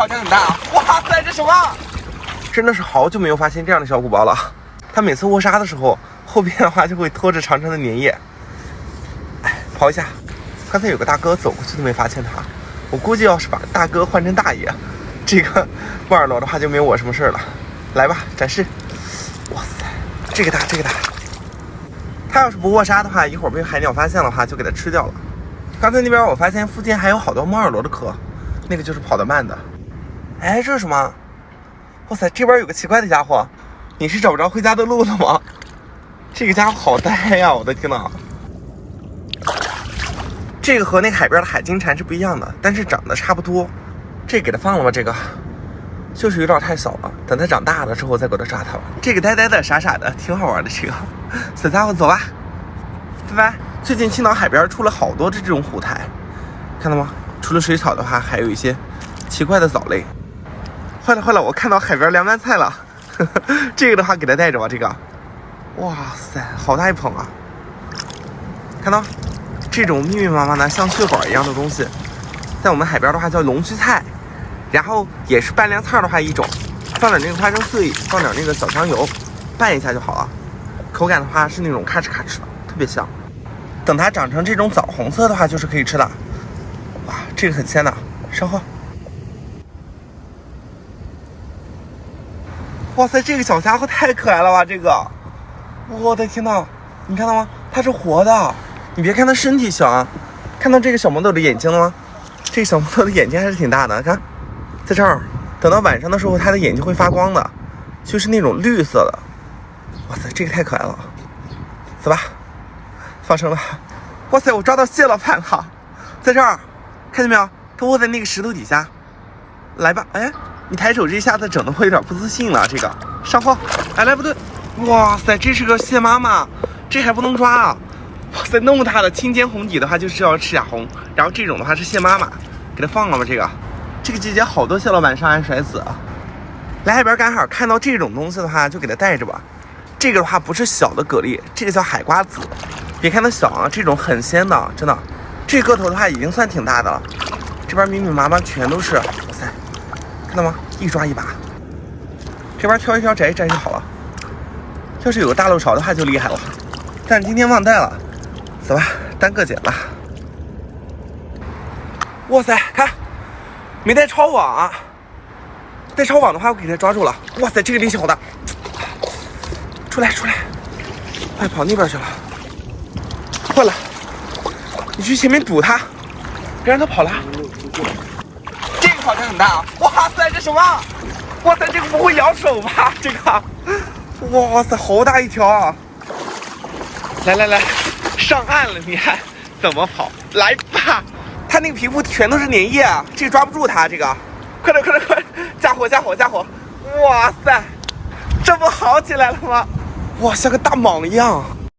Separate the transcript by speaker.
Speaker 1: 好像很大啊！哇塞，这什么？真的是好久没有发现这样的小鼓包了。它每次握沙的时候，后边的话就会拖着长长的粘液。哎，跑一下。刚才有个大哥走过去都没发现他，我估计要是把大哥换成大爷，这个莫尔罗的话就没有我什么事了。来吧，展示。哇塞，这个大，这个大。他要是不握沙的话，一会儿被海鸟发现的话，就给它吃掉了。刚才那边我发现附近还有好多莫尔罗的壳，那个就是跑得慢的。哎，这是什么？哇塞，这边有个奇怪的家伙，你是找不着回家的路了吗？这个家伙好呆呀！我的天哪！这个和那海边的海金蝉是不一样的，但是长得差不多。这给它放了吧，这个就是有点太小了，等它长大了之后再给它抓它吧。这个呆呆的、傻傻的，挺好玩的。这个小家伙，走吧，拜拜。最近青岛海边出了好多这种虎台，看到吗？除了水草的话，还有一些奇怪的藻类。坏了坏了，我看到海边凉拌菜了。这个的话给它带着吧。这个，哇塞，好大一捧啊！看到这种密密麻麻的像血管一样的东西，在我们海边的话叫龙须菜，然后也是拌凉菜的话一种，放点那个花生碎，放点那个小香油，拌一下就好了。口感的话是那种咔哧咔哧的，特别香。等它长成这种枣红色的话，就是可以吃的。哇，这个很鲜的，稍后。哇塞，这个小家伙太可爱了吧！这个，我的天哪，你看到吗？它是活的。你别看它身体小啊，看到这个小毛豆的眼睛了吗？这个小毛豆的眼睛还是挺大的，看，在这儿。等到晚上的时候，它的眼睛会发光的，就是那种绿色的。哇塞，这个太可爱了。走吧，放生了。哇塞，我抓到蟹老板了，在这儿，看见没有？它窝在那个石头底下。来吧，哎，你抬手这一下子整得我有点不自信了。这个上后，哎，来不对，哇塞，这是个蟹妈妈，这还不能抓啊！哇塞，那么大的青尖红底的话就是要赤甲红，然后这种的话是蟹妈妈，给它放了吧。这个季节好多蟹老板上岸甩死。来海边刚好看到这种东西的话，就给它带着吧。这个的话不是小的蛤蜊，这个叫海瓜子。别看它小啊，这种很鲜的，真的。这个头的话已经算挺大的了。这边密密麻麻全都是，哇塞，看到吗？一抓一把。这边挑一挑摘一摘就好了。要是有个大漏勺的话就厉害了，但今天忘带了。走吧，单个捡吧。哇塞，看，没带抄网啊！带抄网的话，我给它抓住了。哇塞，这个力气好大！出来，快跑那边去了。坏了，你去前面堵它，别让它跑了。这个好像很大啊！哇塞，这什么？哇塞，这个不会咬手吧？这个，哇塞，好大一条啊！来。上岸了，你看怎么跑？来吧，它那个皮肤全都是粘液啊，这个抓不住它。这个，快点，加火！哇塞，这不好起来了吗？哇，像个大蟒一样。